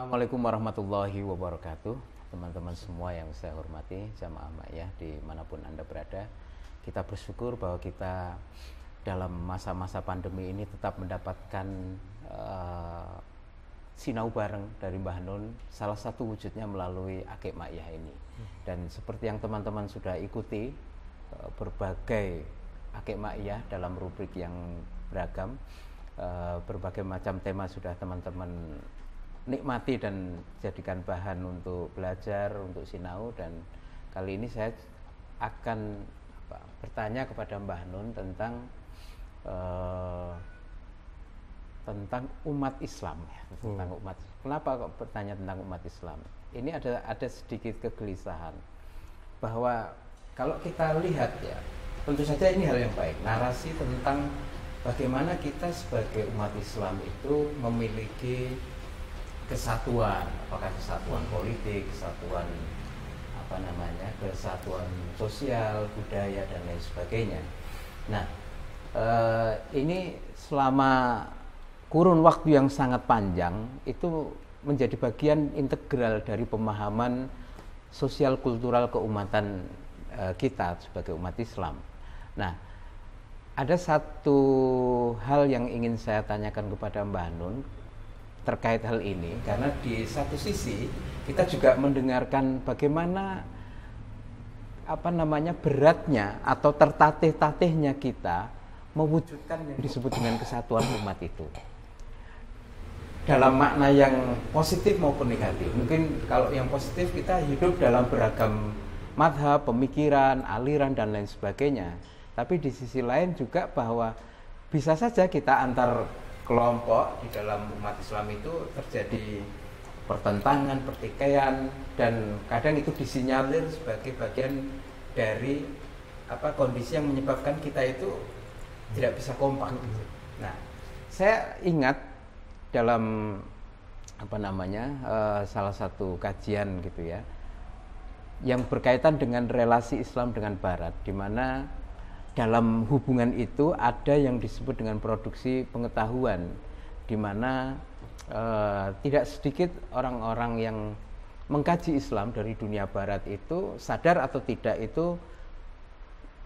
Assalamualaikum warahmatullahi wabarakatuh. Teman-teman semua yang saya hormati, jamaah Ma'iyah dimanapun Anda berada, kita bersyukur bahwa kita dalam masa-masa pandemi ini tetap mendapatkan sinau bareng dari Mbah Nun. Salah satu wujudnya melalui Akik Ma'iyah ini. Dan seperti yang teman-teman sudah ikuti berbagai Akik Ma'iyah dalam rubrik yang beragam, berbagai macam tema sudah teman-teman nikmati dan jadikan bahan untuk belajar, untuk sinau. Dan kali ini saya akan bertanya kepada Mbah Nun tentang umat Islam ya, tentang umat. Kenapa kok bertanya tentang umat Islam? Ini ada sedikit kegelisahan bahwa kalau kita lihat ya, tentu saja ini hal yang baik, narasi tentang bagaimana kita sebagai umat Islam itu memiliki kesatuan, apakah kesatuan politik, kesatuan kesatuan sosial, budaya dan lain sebagainya. Nah, ini selama kurun waktu yang sangat panjang itu menjadi bagian integral dari pemahaman sosial kultural keumatan kita sebagai umat Islam. Nah, ada satu hal yang ingin saya tanyakan kepada Mbah Nun terkait hal ini, karena di satu sisi kita juga mendengarkan bagaimana beratnya atau tertatih-tatihnya kita mewujudkan yang disebut dengan kesatuan umat itu dalam makna yang positif maupun negatif. Mungkin kalau yang positif, kita hidup dalam beragam madhab, pemikiran, aliran dan lain sebagainya. Tapi di sisi lain juga bahwa bisa saja kita antar kelompok di dalam umat Islam itu terjadi pertentangan, pertikaian, dan kadang itu disinyalir sebagai bagian dari kondisi yang menyebabkan kita itu tidak bisa kompak. Nah, saya ingat dalam salah satu kajian gitu ya, yang berkaitan dengan relasi Islam dengan Barat, di mana dalam hubungan itu ada yang disebut dengan produksi pengetahuan, di mana tidak sedikit orang-orang yang mengkaji Islam dari dunia Barat itu sadar atau tidak itu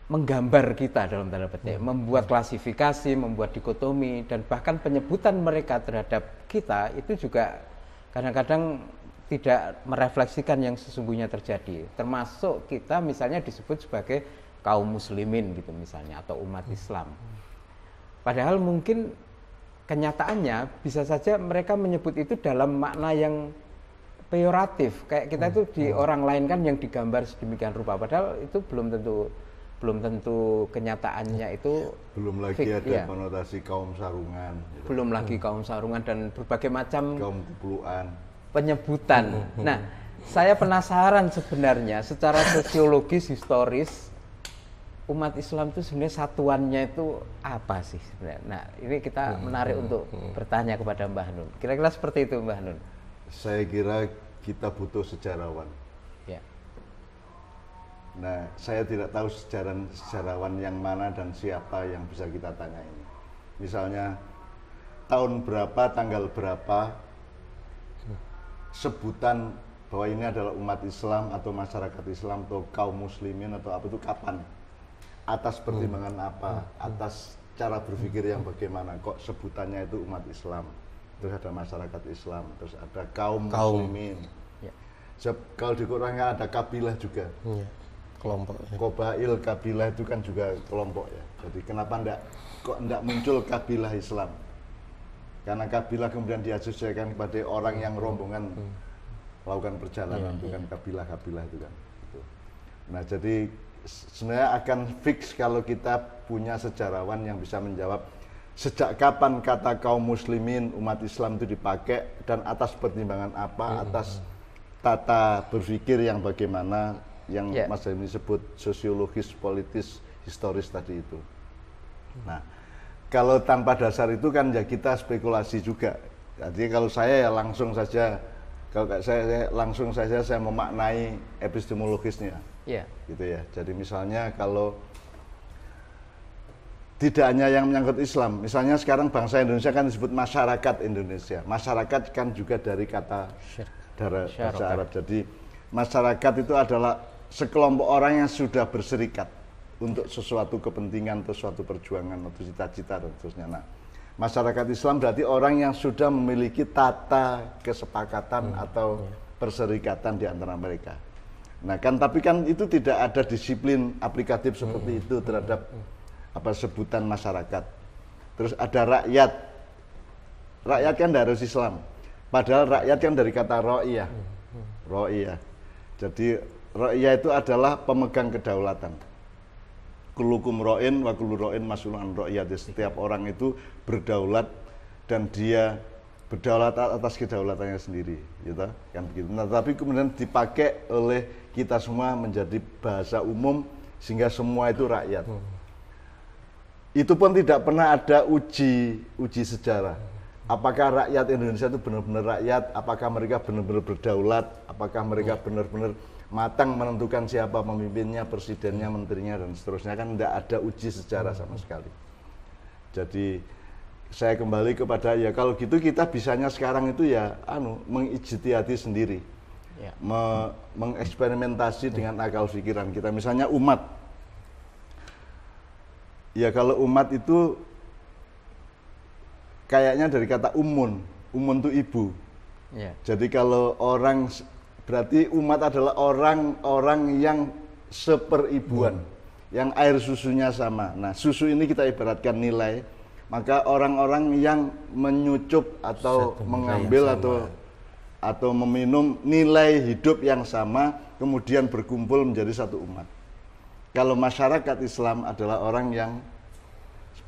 menggambar kita dalam tanda petik, membuat klasifikasi, membuat dikotomi, dan bahkan penyebutan mereka terhadap kita itu juga kadang-kadang tidak merefleksikan yang sesungguhnya terjadi. Termasuk kita misalnya disebut sebagai kaum muslimin gitu misalnya, atau umat Islam. Padahal mungkin kenyataannya bisa saja mereka menyebut itu dalam makna yang peyoratif, kayak kita itu di orang lain kan yang digambar sedemikian rupa, padahal itu belum tentu kenyataannya itu. Belum lagi ada konotasi kaum sarungan gitu. Belum lagi kaum sarungan dan berbagai macam kaum kupluan penyebutan. Nah, saya penasaran sebenarnya secara sosiologis, historis, umat Islam itu sebenarnya satuannya itu apa sih sebenarnya? Nah, ini kita menarik untuk bertanya kepada Mbah Nun. Kira-kira seperti itu, Mbah Nun. Saya kira kita butuh sejarawan. Ya. Nah, saya tidak tahu sejarawan yang mana dan siapa yang bisa kita tanya ini. Misalnya tahun berapa, tanggal berapa, sebutan bahwa ini adalah umat Islam atau masyarakat Islam atau kaum muslimin atau apa itu kapan? Atas pertimbangan apa, atas cara berpikir yang bagaimana, kok sebutannya itu umat Islam, terus ada masyarakat Islam, terus ada kaum muslimin. Ya. Kalau di Quran kan ada kabilah juga, kelompok. Qabail, kabilah itu kan juga kelompok ya. Jadi kenapa kok enggak muncul kabilah Islam? Karena kabilah kemudian diasosiasikan kepada orang yang rombongan melakukan perjalanan, bukan kabilah-kabilah itu kan. Nah, jadi sebenarnya akan fix kalau kita punya sejarawan yang bisa menjawab sejak kapan kata kaum muslimin umat Islam itu dipakai dan atas pertimbangan apa, atas tata berpikir yang bagaimana, yang Mas Jaimi sebut sosiologis, politis, historis tadi itu. Nah, kalau tanpa dasar itu kan ya kita spekulasi juga. Jadi kalau saya ya langsung saja, saya memaknai epistemologisnya. Gitu ya. Jadi misalnya kalau tidak hanya yang menyangkut Islam. Misalnya sekarang bangsa Indonesia kan disebut masyarakat Indonesia. Masyarakat kan juga dari kata bahasa Arab. Jadi masyarakat itu adalah sekelompok orang yang sudah berserikat untuk sesuatu kepentingan atau suatu perjuangan atau cita-cita dan seterusnya. Nah, masyarakat Islam berarti orang yang sudah memiliki tata kesepakatan atau perserikatan di antara mereka. Nah kan, tapi kan itu tidak ada disiplin aplikatif seperti itu terhadap sebutan masyarakat. Terus ada rakyat. Rakyat kan dari Islam. Padahal rakyat kan dari kata ro'iyah. Ro'iyah. Jadi ro'iyah itu adalah pemegang kedaulatan. Kullukum ro'in wa kullu ro'in mas'ulun an ro'iyati. Setiap orang itu berdaulat dan dia berdaulat atas kedaulatannya sendiri, gitu kan begitu. Nah, tapi kemudian dipakai oleh kita semua menjadi bahasa umum sehingga semua itu rakyat. Itu pun tidak pernah ada uji sejarah. Apakah rakyat Indonesia itu benar-benar rakyat? Apakah mereka benar-benar berdaulat? Apakah mereka benar-benar matang menentukan siapa pemimpinnya, presidennya, menterinya dan seterusnya? Kan tidak ada uji sejarah sama sekali. Jadi saya kembali kepada ya kalau gitu kita bisanya sekarang itu ya mengijtihadi sendiri, mengeksperimentasi dengan akal pikiran kita. Misalnya umat, ya kalau umat itu kayaknya dari kata umun itu ibu. Jadi kalau orang, berarti umat adalah orang-orang yang seperibuan, yang air susunya sama. Nah susu ini kita ibaratkan nilai. Maka orang-orang yang menyucup atau mengambil atau meminum nilai hidup yang sama, kemudian berkumpul menjadi satu umat. Kalau masyarakat Islam adalah orang yang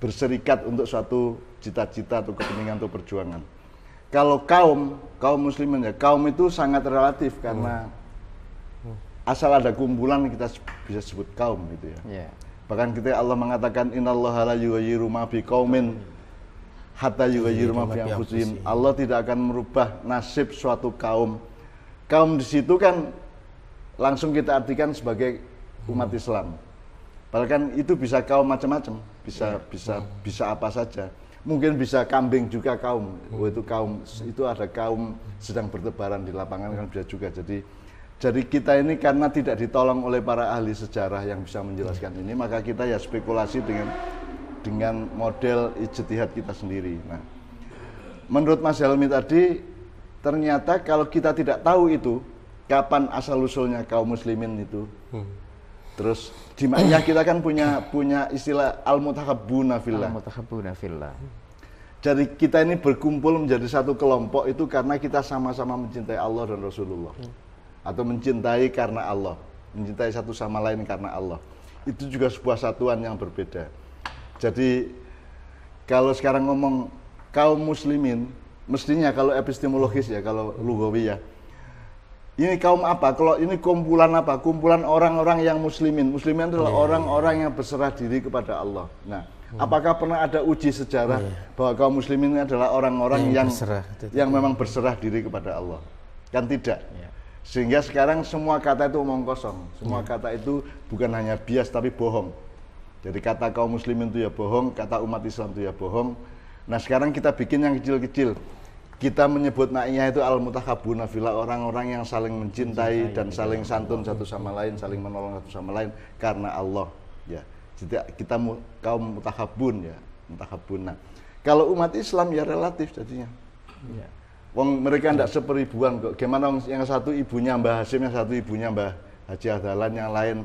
berserikat untuk suatu cita-cita atau kepentingan atau perjuangan. Kalau kaum muslimin ya, kaum itu sangat relatif karena asal ada kumpulan kita bisa sebut kaum gitu ya. Bahkan kita Allah mengatakan innallaha la yughayyiru ma biqaumin hatta yughayyiru ma bi anfusihim. Allah tidak akan merubah nasib suatu kaum. Kaum di situ kan langsung kita artikan sebagai umat Islam. Padahal kan itu bisa kaum macam-macam, bisa apa saja. Mungkin bisa kambing juga kaum. Itu kaum itu ada kaum sedang bertebaran di lapangan kan bisa juga. Jadi kita ini karena tidak ditolong oleh para ahli sejarah yang bisa menjelaskan ini, maka kita ya spekulasi dengan model ijtihad kita sendiri. Nah, menurut Mas Helmi tadi, ternyata kalau kita tidak tahu itu kapan asal usulnya kaum muslimin itu, terus di Ma'iyah kita kan punya istilah al-mutahabbuna fillah. Al-mutahabbuna fillah. Jadi kita ini berkumpul menjadi satu kelompok itu karena kita sama-sama mencintai Allah dan Rasulullah. Atau mencintai karena Allah, mencintai satu sama lain karena Allah. Itu juga sebuah satuan yang berbeda. Jadi kalau sekarang ngomong kaum muslimin, mestinya kalau epistemologis ya, kalau lughawi ya, ini kaum apa? Kalau ini kumpulan apa? Kumpulan orang-orang yang muslimin. Muslimin adalah orang-orang yang berserah diri kepada Allah. Nah, apakah pernah ada uji sejarah bahwa kaum muslimin ini adalah orang-orang yang memang berserah diri kepada Allah? Kan tidak. Sehingga sekarang semua kata itu omong kosong. Semua kata itu bukan hanya bias tapi bohong. Jadi kata kaum muslimin itu ya bohong, kata umat Islam itu ya bohong. Nah sekarang kita bikin yang kecil-kecil. Kita menyebut Ma'iyah itu al-mutahabbuna fillah, orang-orang yang saling mencintai dan saling santun satu sama lain, saling menolong satu sama lain karena Allah. Ya, jadi kita kaum mutahabbun ya, mutahabbuna. Kalau umat Islam ya relatif jadinya. Wong mereka tidak seperibuan kok. Gimana yang satu ibunya Mbah Hasim, yang satu ibunya Mbah Haji Ahdalan, yang lain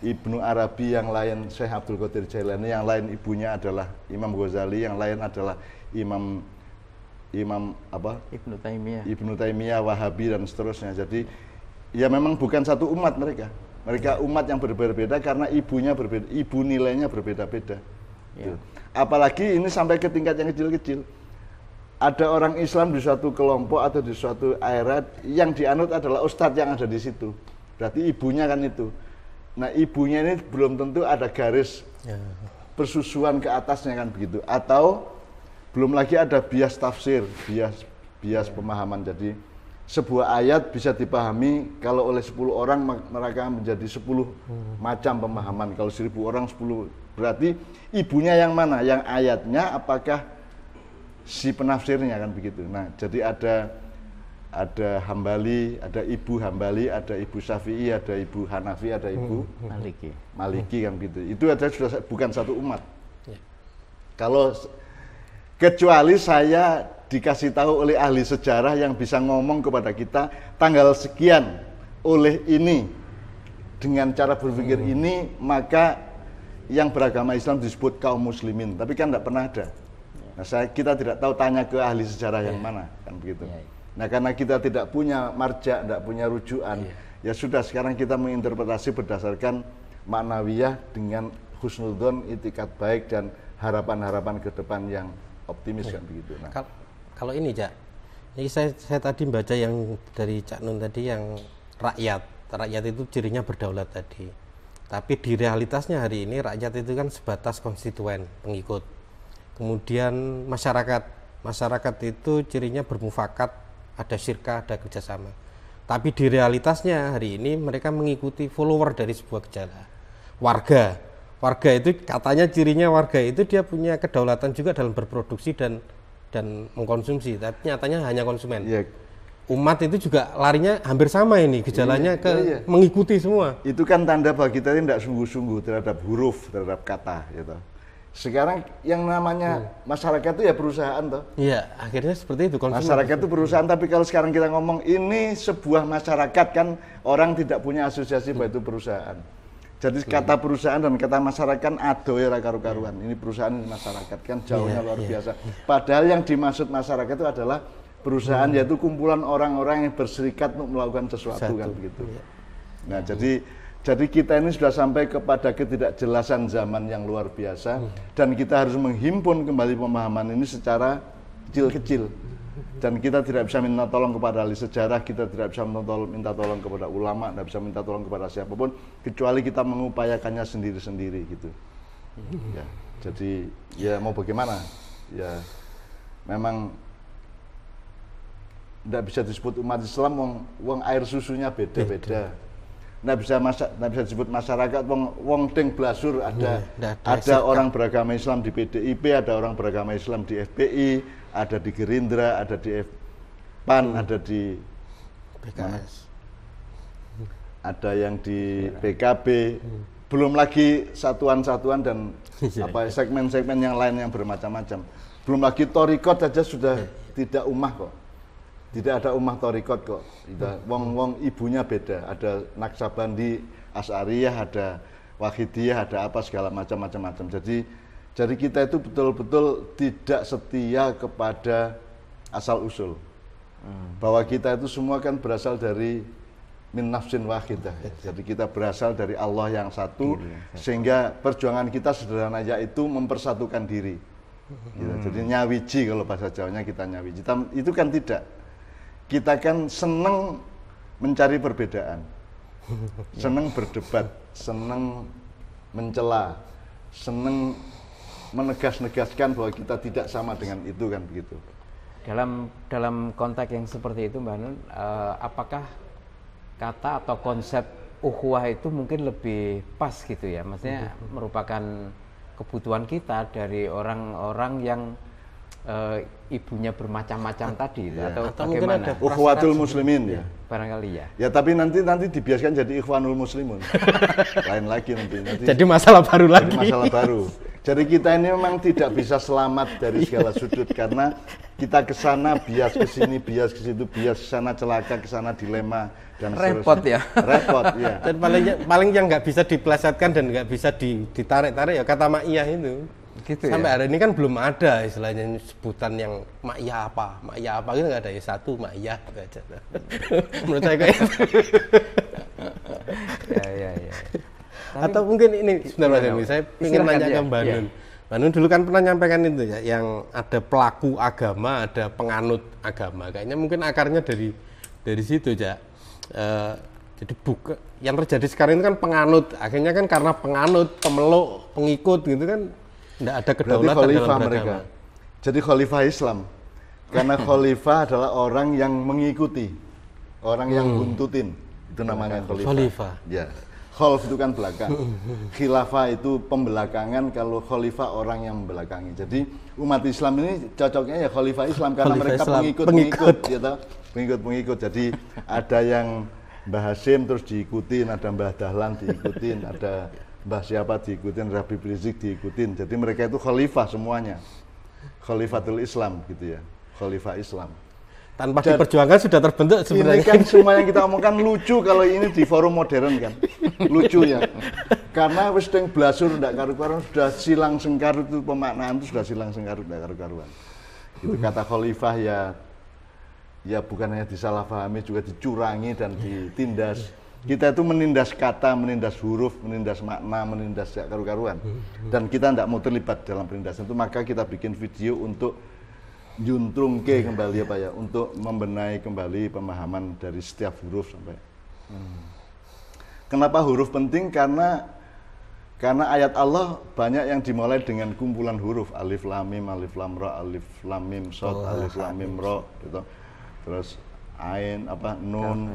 Ibnu Arabi, yang lain Syekh Abdul Qadir Jailani, yang lain ibunya adalah Imam Ghazali, yang lain adalah Imam apa? Ibnu Taimiyah, Wahabi dan seterusnya. Jadi ya memang bukan satu umat mereka. Mereka umat yang berbeda-beda karena ibunya berbeda, ibu nilainya berbeda-beda. Apalagi ini sampai ke tingkat yang kecil-kecil. Ada orang Islam di suatu kelompok atau di suatu daerah yang dianut adalah ustadz yang ada di situ. Berarti ibunya kan itu. Nah ibunya ini belum tentu ada garis persusuan ke atasnya kan begitu. Atau belum lagi ada bias tafsir, bias pemahaman. Jadi sebuah ayat bisa dipahami kalau oleh 10 orang mereka menjadi 10 macam pemahaman. Kalau 1000 orang 10, berarti ibunya yang mana? Yang ayatnya apakah si penafsirnya, kan begitu. Nah, jadi ada Hambali, ada ibu Hambali, ada ibu Syafi'i, ada ibu Hanafi, ada ibu Maliki kan gitu. Itu ada sudah bukan satu umat. Ya. Kalau kecuali saya dikasih tahu oleh ahli sejarah yang bisa ngomong kepada kita tanggal sekian oleh ini dengan cara berpikir ini, maka yang beragama Islam disebut kaum muslimin. Tapi kan tidak pernah ada. Nah, kita tidak tahu, tanya ke ahli sejarah yang mana, kan begitu. Nah, karena kita tidak punya marja, tidak punya rujukan, ya sudah, sekarang kita menginterpretasi berdasarkan maknawiyah dengan husnudzon, itikat baik dan harapan-harapan ke depan yang optimis, kan begitu. Nah, kalau ini, Cak, ini saya tadi baca yang dari Cak Nun tadi, yang rakyat itu cirinya berdaulat tadi. Tapi di realitasnya hari ini rakyat itu kan sebatas konstituen, pengikut. Kemudian masyarakat itu cirinya bermufakat, ada syirkah, ada kerjasama. Tapi di realitasnya hari ini mereka mengikuti follower dari sebuah gejala. Warga itu katanya cirinya warga itu dia punya kedaulatan juga dalam berproduksi dan mengkonsumsi, tapi nyatanya hanya konsumen. Ya. Umat itu juga larinya hampir sama ini, gejalanya mengikuti semua. Itu kan tanda bahwa kita ini tidak sungguh-sungguh terhadap huruf, terhadap kata, gitu. Sekarang yang namanya masyarakat itu ya perusahaan, toh. Iya, akhirnya seperti itu. Masyarakat itu perusahaan, tapi kalau sekarang kita ngomong ini sebuah masyarakat, kan orang tidak punya asosiasi bahwa itu perusahaan. Jadi kata perusahaan dan kata masyarakat kan adoe ra karu-karuan. Ini perusahaan, ini masyarakat, kan jauhnya luar biasa. Padahal yang dimaksud masyarakat itu adalah perusahaan, yaitu kumpulan orang-orang yang berserikat untuk melakukan sesuatu, kan begitu. Nah, jadi kita ini sudah sampai kepada ketidakjelasan zaman yang luar biasa, dan kita harus menghimpun kembali pemahaman ini secara kecil-kecil. Dan kita tidak bisa minta tolong kepada ahli sejarah, kita tidak bisa minta tolong kepada ulama, tidak bisa minta tolong kepada siapapun, kecuali kita mengupayakannya sendiri-sendiri gitu. Ya, jadi ya mau bagaimana? Ya memang tidak bisa disebut umat Islam, wong air susunya beda-beda. Nggak bisa disebut masyarakat, wong deng blasur, ada orang beragama Islam di PDIP, ada orang beragama Islam di FPI, ada di Gerindra, ada di PAN, ada di PKS, ada yang di PKB, belum lagi satuan-satuan dan segmen-segmen yang lain yang bermacam-macam. Belum lagi Torikot saja sudah tidak umah kok. Tidak ada ummah Torikot kok. Wong ibunya beda. Ada Naksabandi, Asy'ariyah, ada Wahidiyah, ada apa segala macam-macam. Jadi kita itu betul-betul tidak setia kepada asal usul. Bahwa kita itu semua kan berasal dari min nafsin wahidah. Jadi kita berasal dari Allah yang satu, sehingga perjuangan kita sederhana yaitu mempersatukan diri. Jadi nyawiji, kalau bahasa Jawanya kita nyawiji. Itu kan tidak. Kita kan senang mencari perbedaan, senang berdebat, senang mencela, senang menegas-negaskan bahwa kita tidak sama dengan itu, kan begitu. Dalam konteks yang seperti itu, Mbak Nun, apakah kata atau konsep ukhuwah itu mungkin lebih pas gitu ya? Maksudnya merupakan kebutuhan kita dari orang-orang yang ibunya bermacam-macam tadi, atau bagaimana? Ukhuwatul muslimin, ya. Barangkali ya. Ya, tapi nanti dibiaskan jadi ikhwanul muslimun. Lain lagi nanti. Jadi masalah baru lagi. Masalah baru. Jadi kita ini memang tidak bisa selamat dari segala sudut, karena kita kesana bias, kesini bias, kesitu bias, kesana celaka, kesana dilema, dan repot ya. Repot ya. Dan paling yang nggak bisa dipelesetkan dan nggak bisa ditarik-tarik ya kata ma'iyah itu. Gitu. Sampai hari ini kan belum ada istilahnya sebutan yang ma'iyah apa gitu, nggak ada ya, satu ma'iyah aja. Menurut saya kayak itu. ya. Atau mungkin ini sebenarnya saya ingin nanya ke Mbak Nun. Mbak Nun dulu kan pernah nyampaikan itu ya, yang ada pelaku agama, ada penganut agama. Kayaknya mungkin akarnya dari situ ya. Jadi yang terjadi sekarang itu kan penganut, akhirnya kan karena penganut, pemeluk, pengikut gitu kan. Tidak ada kedaulatan dalam beragama. Jadi khalifah Islam. Karena khalifah adalah orang yang mengikuti. Orang yang buntutin itu namanya Khalifah. Ya. Khalf itu kan belakang. Khilafah itu pembelakangan, kalau khalifah orang yang membelakangi. Jadi umat Islam ini cocoknya ya khalifah Islam karena Khalifah mereka Islam, pengikut, gitu. Pengikut. Jadi ada yang Mbah Hasyim terus diikutin, ada Mbah Dahlan diikutin, ada Mbah siapa diikutin, Habib Rizik diikutin. Jadi mereka itu khalifah semuanya. Khalifatul Islam gitu ya. Khalifah Islam. Tanpa diperjuangkan sudah terbentuk sebenarnya. Ini kan semua yang kita omongkan lucu kalau ini di forum modern kan. Lucu ya. Karena wis teng blasur ndak karu-karuan, sudah silang sengkarut itu, pemaknaan itu sudah silang sengkarut ndak karu-karuan. Itu kata khalifah ya bukan hanya disalahpahami, juga dicurangi dan ditindas. Kita itu menindas kata, menindas huruf, menindas makna, menindas ndak karu-karuan. Dan kita ndak mau terlibat dalam penindasan itu, maka kita bikin video untuk juntrung ke kembali apa ya, untuk membenahi kembali pemahaman dari setiap huruf sampai. Kenapa huruf penting? Karena ayat Allah banyak yang dimulai dengan kumpulan huruf, alif lam mim, alif lam ra, alif lam mim shad, alif lam mim ra gitu. Terus ain nun,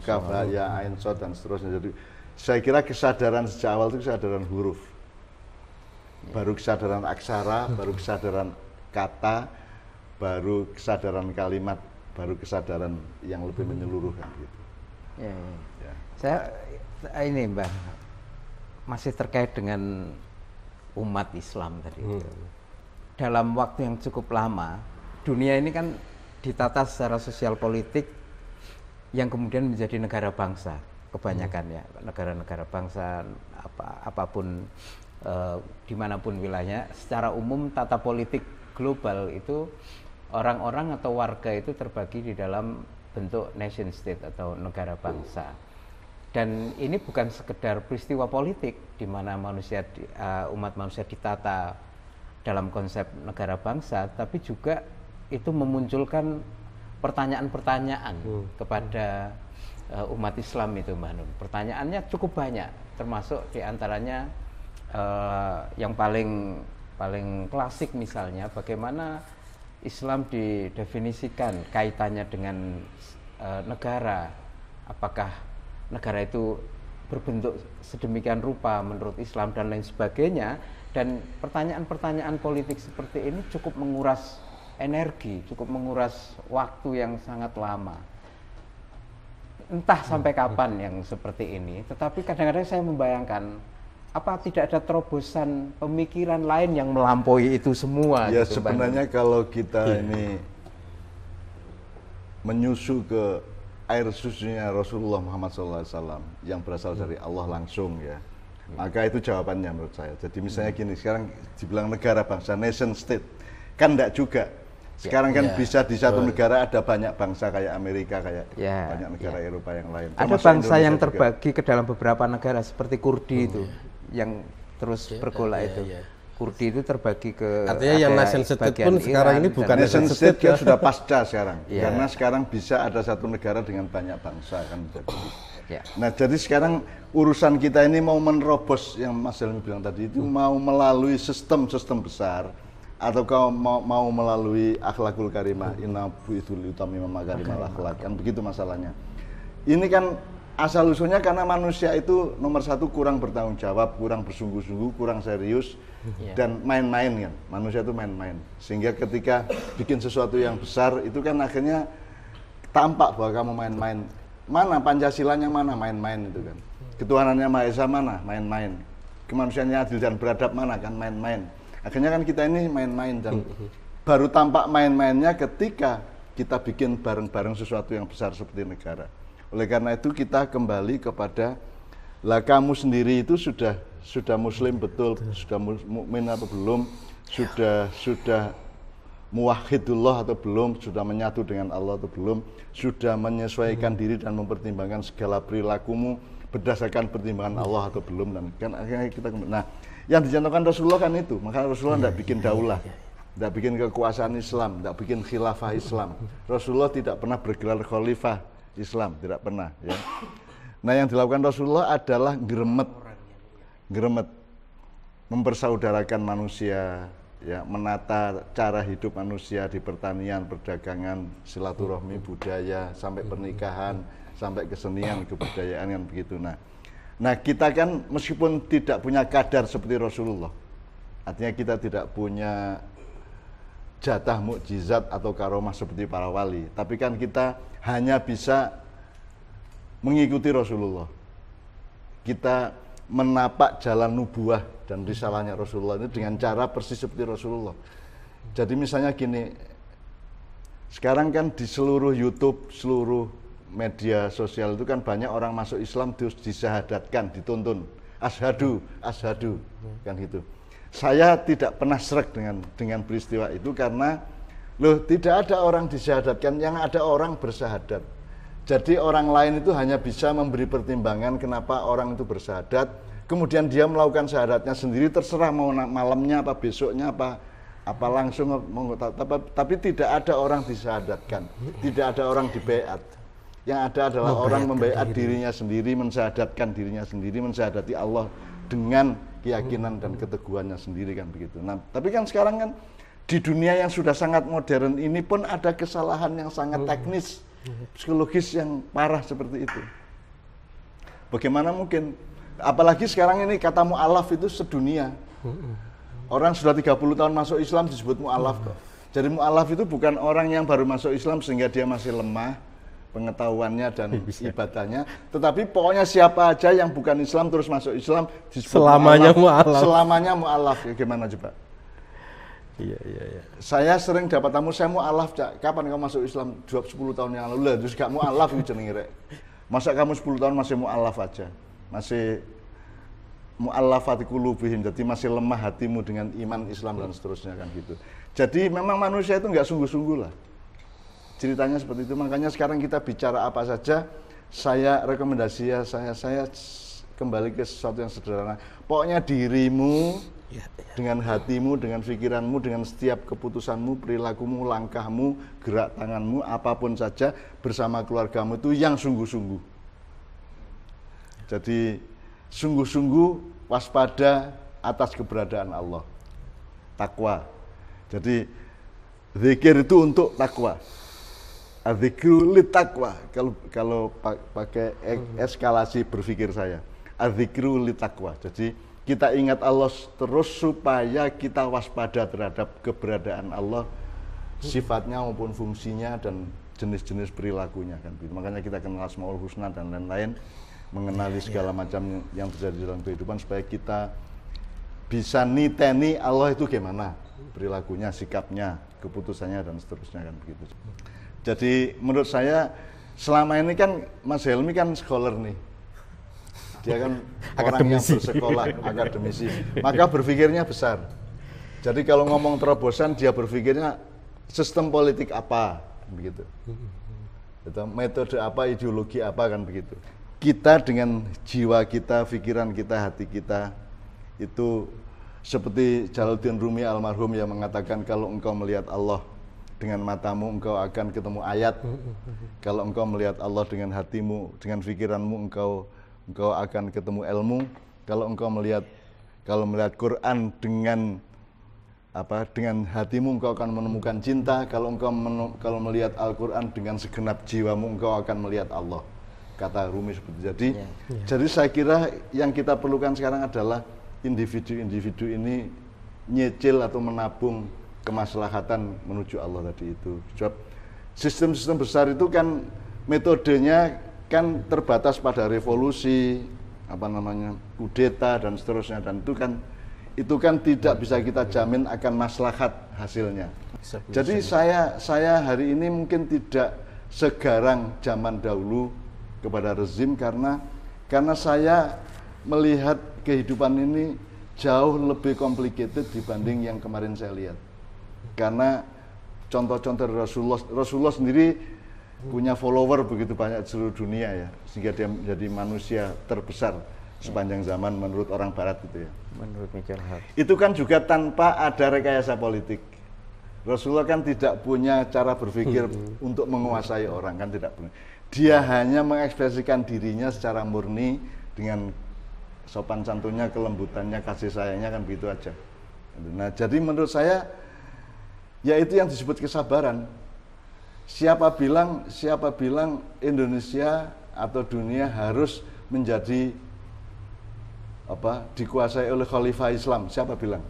kaf ya ain shad dan seterusnya. Jadi saya kira kesadaran sejak awal itu kesadaran huruf. Baru kesadaran aksara, baru kesadaran kata, baru kesadaran kalimat, baru kesadaran yang lebih menyeluruh kan gitu. Ya. Saya ini Mbah masih terkait dengan umat Islam tadi. Dalam waktu yang cukup lama, dunia ini kan ditata secara sosial politik yang kemudian menjadi negara bangsa kebanyakan ya, negara-negara bangsa apapun dimanapun wilayahnya. Secara umum tata politik global itu orang-orang atau warga itu terbagi di dalam bentuk nation state atau negara bangsa. Dan ini bukan sekedar peristiwa politik di mana umat manusia ditata dalam konsep negara bangsa, tapi juga itu memunculkan pertanyaan-pertanyaan kepada umat Islam itu, Mbak Nun. Pertanyaannya cukup banyak, termasuk diantaranya yang paling klasik misalnya, bagaimana Islam didefinisikan kaitannya dengan negara. Apakah negara itu berbentuk sedemikian rupa menurut Islam dan lain sebagainya. Dan pertanyaan-pertanyaan politik seperti ini cukup menguras energi, cukup menguras waktu yang sangat lama. Entah sampai kapan yang seperti ini, tetapi kadang-kadang saya membayangkan apa tidak ada terobosan pemikiran lain yang melampaui itu semua? Ya gitu, sebenarnya kalau kita ini menyusu ke air susunya Rasulullah Muhammad SAW yang berasal dari Allah langsung ya, maka itu jawabannya menurut saya. Jadi misalnya gini, sekarang dibilang negara bangsa, nation state, kan enggak juga. Sekarang kan bisa di satu negara ada banyak bangsa kayak Amerika, kayak banyak negara Eropa yang lain. Ada bangsa yang terbagi ke dalam beberapa negara seperti Kurdi itu, yang terus bergolak itu. Kurdi itu terbagi ke, artinya yang nation state pun sekarang ini bukan nation state kan sudah pasca sekarang. Karena sekarang bisa ada satu negara dengan banyak bangsa kan. Nah jadi sekarang urusan kita ini mau menerobos yang Mas Helmi bilang tadi itu, mau melalui sistem-sistem besar atau kau mau melalui akhlakul karimah, inna bu'ithul utami makarimal akhlak, kan begitu masalahnya. Ini kan asal usulnya karena manusia itu nomor satu kurang bertanggung jawab, kurang bersungguh-sungguh, kurang serius, dan main-main kan. Manusia itu main-main. Sehingga ketika bikin sesuatu yang besar itu kan akhirnya tampak bahwa kamu main-main. Mana Pancasilanya, mana main-main itu kan. Ketuhanannya Maha Esa mana, main-main. Kemanusiaannya adil dan beradab mana, kan main-main. Akhirnya kan kita ini main-main, dan baru tampak main-mainnya ketika kita bikin bareng-bareng sesuatu yang besar seperti negara. Oleh karena itu kita kembali kepada, lah kamu sendiri itu sudah muslim betul, sudah mukmin atau belum, sudah muwahhidullah atau belum, sudah menyatu dengan Allah atau belum, sudah menyesuaikan diri dan mempertimbangkan segala perilakumu berdasarkan pertimbangan Allah atau belum, dan kan akhirnya kita nah yang dicontohkan Rasulullah kan itu. Maka Rasulullah tidak bikin daulah, tidak bikin kekuasaan Islam, tidak bikin khilafah Islam. Rasulullah tidak pernah bergelar khalifah Islam, tidak pernah ya. Nah yang dilakukan Rasulullah adalah geremet, mempersaudarakan manusia ya, menata cara hidup manusia di pertanian, perdagangan, silaturahmi, budaya, sampai pernikahan, sampai kesenian, kebudayaan kan begitu. Nah kita kan meskipun tidak punya kadar seperti Rasulullah, artinya kita tidak punya jatah mukjizat atau karomah seperti para wali, tapi kan kita hanya bisa mengikuti Rasulullah. Kita menapak jalan nubuah dan risalahnya Rasulullah itu dengan cara persis seperti Rasulullah. Jadi misalnya gini, sekarang kan di seluruh YouTube, seluruh media sosial itu kan banyak orang masuk Islam terus disyahadatkan, dituntun, asyhadu, asyhadu, kan gitu. Saya tidak pernah srek dengan peristiwa itu karena loh tidak ada orang disyahadatkan, yang ada orang bersyahadat. Jadi orang lain itu hanya bisa memberi pertimbangan kenapa orang itu bersyahadat, kemudian dia melakukan syahadatnya sendiri, terserah mau malamnya apa besoknya apa langsung, tapi tidak ada orang disyahadatkan, tidak ada orang dibaiat. Yang ada adalah orang membaiat dirinya sendiri, mensyahadatkan dirinya sendiri, mensyahadati Allah dengan keyakinan dan keteguhannya sendiri, kan begitu. Nah, tapi kan sekarang kan di dunia yang sudah sangat modern ini pun ada kesalahan yang sangat teknis, psikologis yang parah seperti itu. Bagaimana mungkin, apalagi sekarang ini kata mu'alaf itu sedunia. Orang sudah 30 tahun masuk Islam disebut mu'alaf. Jadi mu'alaf itu bukan orang yang baru masuk Islam sehingga dia masih lemah pengetahuannya dan ibadahnya, tetapi pokoknya siapa aja yang bukan Islam terus masuk Islam disebut selamanya mu'alaf. Selamanya mu'alaf. Ya, gimana coba? Iya. Saya sering dapat tamu, saya mu'alaf, kapan kamu masuk Islam? 10 tahun yang lalu lah, terus gak mu'alaf gitu jenenge rek. Masa kamu 10 tahun masih mu'alaf aja? Masih mu'allafati qulubihim, jadi masih lemah hatimu dengan iman Islam dan seterusnya, kan gitu. Jadi memang manusia itu nggak sungguh-sungguh lah. Ceritanya seperti itu. Makanya sekarang kita bicara apa saja, saya rekomendasi ya, saya kembali ke sesuatu yang sederhana. Pokoknya dirimu dengan hatimu, dengan pikiranmu, dengan setiap keputusanmu, perilakumu, langkahmu, gerak tanganmu, apapun saja bersama keluargamu itu yang sungguh-sungguh. Jadi sungguh-sungguh waspada atas keberadaan Allah. Takwa. Jadi zikir itu untuk takwa. Adzikru lit takwa. Kalau pakai eskalasi berpikir saya. Adzikru lit takwa. Jadi kita ingat Allah terus supaya kita waspada terhadap keberadaan Allah, sifatnya maupun fungsinya dan jenis-jenis perilakunya, kan. Makanya kita kenal Asmaul Husna dan lain-lain, mengenali segala macam yang terjadi dalam kehidupan supaya kita bisa niteni Allah itu gimana perilakunya, sikapnya, keputusannya dan seterusnya, kan begitu. Jadi menurut saya selama ini kan Mas Helmi kan scholar nih. Dia kan orang yang bersekolah, akademisi. Maka berpikirnya besar. Jadi kalau ngomong terobosan dia berpikirnya sistem politik apa, begitu. Itu metode apa, ideologi apa, kan begitu. Kita dengan jiwa kita, pikiran kita, hati kita itu seperti Jalaluddin Rumi almarhum yang mengatakan kalau engkau melihat Allah dengan matamu engkau akan ketemu ayat. Kalau engkau melihat Allah dengan hatimu, dengan pikiranmu engkau akan ketemu ilmu. Kalau engkau melihat Quran dengan hatimu engkau akan menemukan cinta. Kalau melihat Al-Quran dengan segenap jiwamu engkau akan melihat Allah. Kata Rumi seperti itu. Jadi saya kira yang kita perlukan sekarang adalah individu-individu ini nyicil atau menabung kemaslahatan menuju Allah tadi itu. Sebab sistem-sistem besar itu kan metodenya kan terbatas pada revolusi, kudeta dan seterusnya, dan itu kan tidak bisa kita jamin akan maslahat hasilnya. Jadi saya hari ini mungkin tidak segarang zaman dahulu kepada rezim karena saya melihat kehidupan ini jauh lebih complicated dibanding yang kemarin saya lihat. Karena contoh-contoh Rasulullah sendiri punya follower begitu banyak di seluruh dunia ya, sehingga dia menjadi manusia terbesar sepanjang zaman menurut orang barat itu ya. Menurut Michael Hart. Itu kan juga tanpa ada rekayasa politik. Rasulullah kan tidak punya cara berpikir untuk menguasai orang, kan tidak punya. Dia hanya mengekspresikan dirinya secara murni dengan sopan santunnya, kelembutannya, kasih sayangnya, kan begitu aja. Nah, jadi menurut saya ya itu yang disebut kesabaran. Siapa bilang Indonesia atau dunia harus menjadi dikuasai oleh khalifah Islam. Siapa bilang?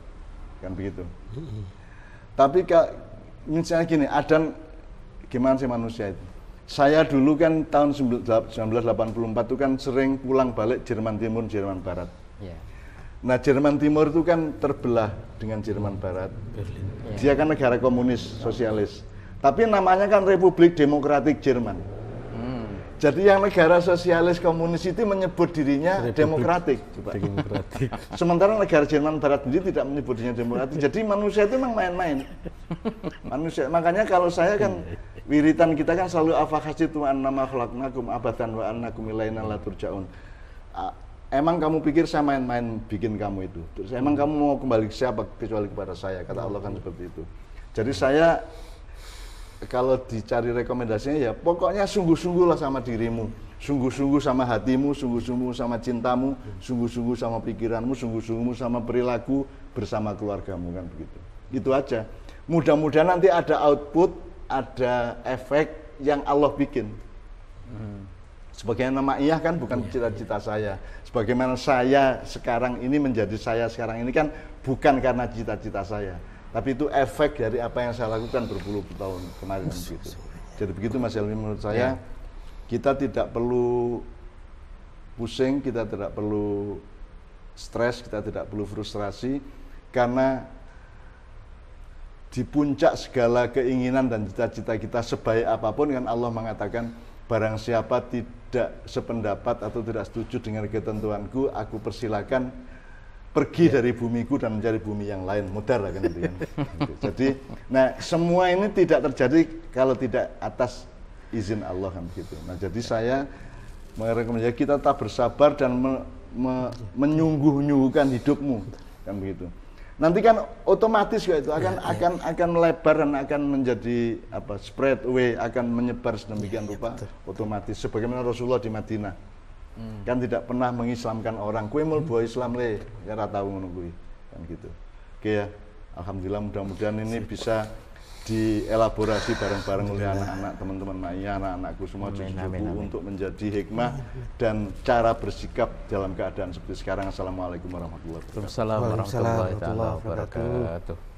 Kan begitu. Tapi misalnya gini, Adam gimana sih manusia itu? Saya dulu kan tahun 1984 itu kan sering pulang balik Jerman Timur, Jerman Barat. Ya. Nah, Jerman Timur itu kan terbelah dengan Jerman Barat. Berlin. Dia kan negara komunis, sosialis. Tapi namanya kan Republik Demokratik Jerman. Jadi yang negara sosialis komunis itu menyebut dirinya demokratik. Demokratik. Sementara negara Jerman Barat sendiri tidak menyebut dirinya demokratik. Jadi manusia itu memang main-main. Manusia. Makanya kalau saya kan wiritan kita kan selalu afahasitu annama khalaqnakum abadan wa annakum ilaina la turja'un. Emang kamu pikir saya main-main bikin kamu itu? Terus emang kamu mau kembali ke siapa kecuali kepada saya? Kata Allah kan seperti itu. Jadi saya kalau dicari rekomendasinya ya pokoknya sungguh-sungguhlah sama dirimu, sungguh-sungguh sama hatimu, sungguh-sungguh sama cintamu, sungguh-sungguh sama pikiranmu, sungguh-sungguh sama perilaku bersama keluargamu, kan begitu. Itu aja. Mudah-mudahan nanti ada output, ada efek yang Allah bikin. Sebagaimana Ma'iyah kan bukan cita-cita saya. Sebagaimana saya sekarang ini menjadi saya sekarang ini kan bukan karena cita-cita saya. Tapi itu efek dari apa yang saya lakukan berpuluh-puluh tahun kemarin gitu. Jadi begitu Mas Helmi menurut saya, kita tidak perlu pusing, kita tidak perlu stres, kita tidak perlu frustrasi, karena di puncak segala keinginan dan cita-cita kita sebaik apapun kan Allah mengatakan, barang siapa tidak sependapat atau tidak setuju dengan ketentuanku, aku persilakan pergi dari bumiku dan mencari bumi yang lain, mudar lah kan gitu kan. Jadi, nah semua ini tidak terjadi kalau tidak atas izin Allah kan begitu. Nah jadi saya merekomendasikan kita tetap bersabar dan menyungguh-nyungguhkan hidupmu kan begitu. Nanti kan otomatis itu akan melebar dan akan menjadi spread away, akan menyebar sedemikian rupa otomatis. Sebagaimana Rasulullah di Madinah. Kan tidak pernah mengislamkan orang. Kue mau bawa Islam le, ora tahu ngono kuwi. Kan gitu. Oke ya. Alhamdulillah mudah-mudahan ini bisa dielaborasi bareng-bareng oleh anak-anak teman-teman Ma'iyah, anak-anakku semua cucu-cucuku untuk menjadi hikmah dan cara bersikap dalam keadaan seperti sekarang. Assalamualaikum warahmatullahi wabarakatuh. Waalaikumsalam warahmatullahi wabarakatuh.